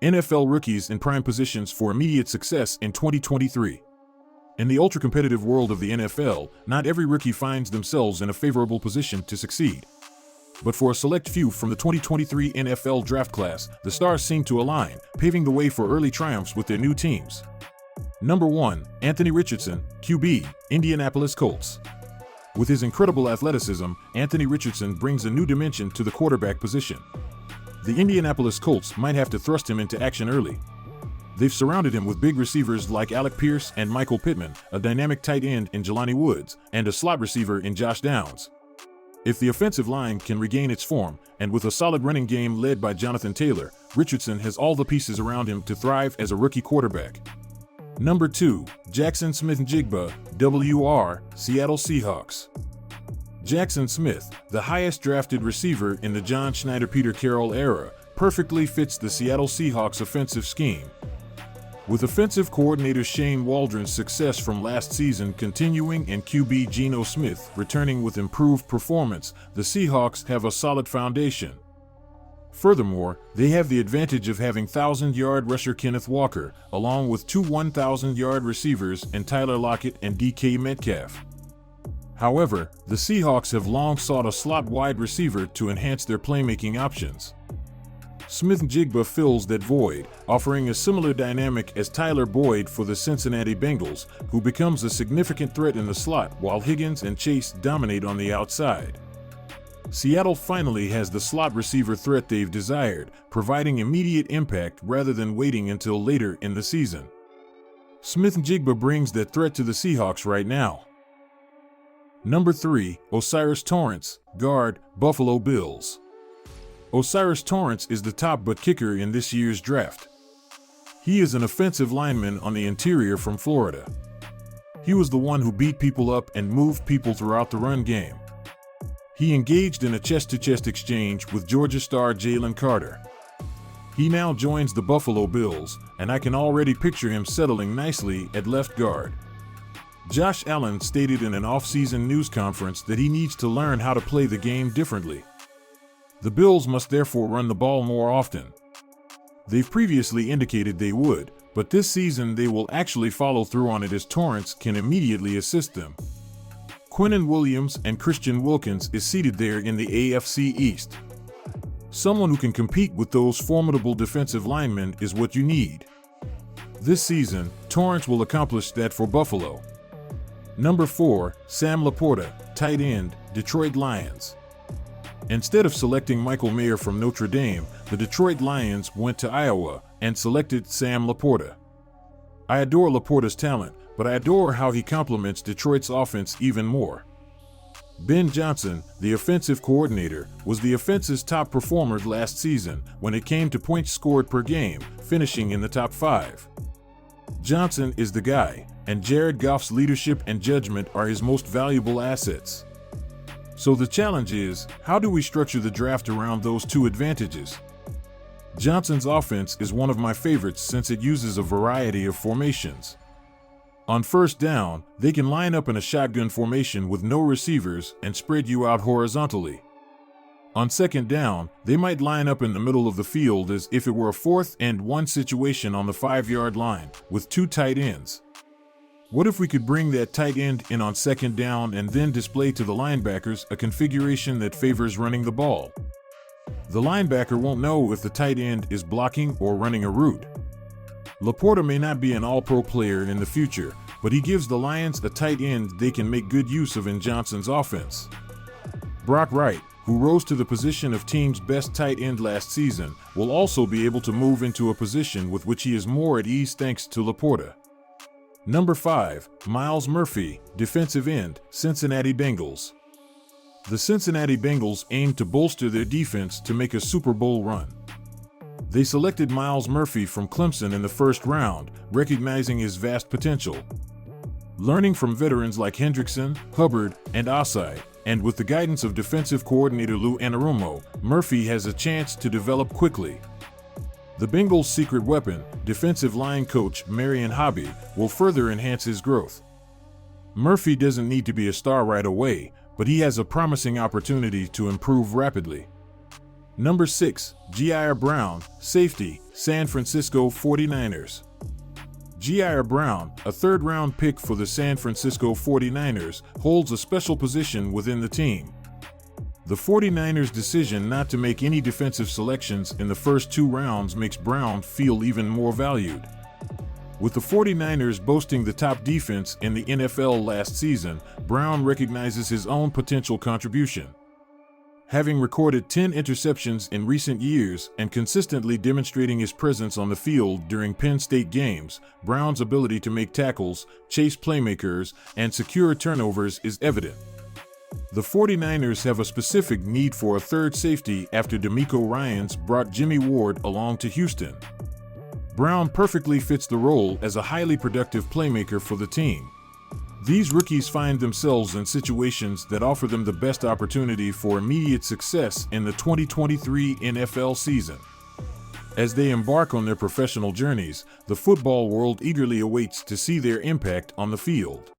NFL rookies in prime positions for immediate success in 2023. In the ultra-competitive world of the NFL, not every rookie finds themselves in a favorable position to succeed. But for a select few from the 2023 NFL draft class, the stars seem to align, paving the way for early triumphs with their new teams. Number 1. Anthony Richardson, QB, Indianapolis Colts. With his incredible athleticism, Anthony Richardson brings a new dimension to the quarterback position. The Indianapolis Colts might have to thrust him into action early. They've surrounded him with big receivers like Alec Pierce and Michael Pittman, a dynamic tight end in Jelani Woods, and a slot receiver in Josh Downs. If the offensive line can regain its form, and with a solid running game led by Jonathan Taylor, Richardson has all the pieces around him to thrive as a rookie quarterback. Number 2. Jaxon Smith-Njigba, WR, Seattle Seahawks. Jaxon Smith, the highest drafted receiver in the John Schneider-Peter Carroll era, perfectly fits the Seattle Seahawks offensive scheme. With offensive coordinator Shane Waldron's success from last season continuing and QB Geno Smith returning with improved performance, the Seahawks have a solid foundation. Furthermore, they have the advantage of having 1,000-yard rusher Kenneth Walker, along with two 1,000-yard receivers in Tyler Lockett and DK Metcalf. However, the Seahawks have long sought a slot wide receiver to enhance their playmaking options. Smith-Njigba fills that void, offering a similar dynamic as Tyler Boyd for the Cincinnati Bengals, who becomes a significant threat in the slot while Higgins and Chase dominate on the outside. Seattle finally has the slot receiver threat they've desired, providing immediate impact rather than waiting until later in the season. Smith-Njigba brings that threat to the Seahawks right now. Number 3. O'Cyrus Torrence, guard, Buffalo Bills. O'Cyrus Torrence is the top butt kicker in this year's draft. He is an offensive lineman on the interior from Florida. He was the one who beat people up and moved people throughout the run game. He engaged in a chest-to-chest exchange with Georgia star Jalen Carter. He now joins the Buffalo Bills, and I can already picture him settling nicely at left guard. Josh Allen stated in an off-season news conference that he needs to learn how to play the game differently. The Bills must therefore run the ball more often. They've previously indicated they would, but this season they will actually follow through on it as Torrence can immediately assist them. Quinnen Williams and Christian Wilkins is seated there in the AFC East. Someone who can compete with those formidable defensive linemen is what you need. This season, Torrence will accomplish that for Buffalo. Number 4. Sam Laporta, tight end, Detroit Lions. Instead of selecting Michael Mayer from Notre Dame, the Detroit Lions went to Iowa and selected Sam Laporta. I adore Laporta's talent, but I adore how he complements Detroit's offense even more. Ben Johnson, the offensive coordinator, was the offense's top performer last season when it came to points scored per game, finishing in the top 5. Johnson is the guy, and Jared Goff's leadership and judgment are his most valuable assets. So the challenge is, how do we structure the draft around those two advantages? Johnson's offense is one of my favorites since it uses a variety of formations. On first down, they can line up in a shotgun formation with no receivers and spread you out horizontally. On second down, they might line up in the middle of the field as if it were a 4th and 1 situation on the 5-yard line, with two tight ends. What if we could bring that tight end in on second down and then display to the linebackers a configuration that favors running the ball? The linebacker won't know if the tight end is blocking or running a route. Laporta may not be an all-pro player in the future, but he gives the Lions a tight end they can make good use of in Johnson's offense. Brock Wright, who rose to the position of team's best tight end last season, will also be able to move into a position with which he is more at ease thanks to Laporta. Number 5. Myles Murphy, defensive end, Cincinnati Bengals. The Cincinnati Bengals aim to bolster their defense to make a Super Bowl run. They selected Myles Murphy from Clemson in the first round, recognizing his vast potential. Learning from veterans like Hendrickson, Hubbard, and Osai, and with the guidance of defensive coordinator Lou Anarumo, Murphy has a chance to develop quickly. The Bengals' secret weapon, defensive line coach Marion Hobby, will further enhance his growth. Murphy doesn't need to be a star right away, but he has a promising opportunity to improve rapidly. Number 6. Jair Brown, safety, San Francisco 49ers. Jair Brown, a third-round pick for the San Francisco 49ers, holds a special position within the team. The 49ers' decision not to make any defensive selections in the first 2 rounds makes Brown feel even more valued. With the 49ers boasting the top defense in the NFL last season, Brown recognizes his own potential contribution. Having recorded 10 interceptions in recent years and consistently demonstrating his presence on the field during Penn State games, Brown's ability to make tackles, chase playmakers, and secure turnovers is evident. The 49ers have a specific need for a third safety after DeMeco Ryans brought Jimmy Ward along to Houston. Brown perfectly fits the role as a highly productive playmaker for the team. These rookies find themselves in situations that offer them the best opportunity for immediate success in the 2023 NFL season. As they embark on their professional journeys, the football world eagerly awaits to see their impact on the field.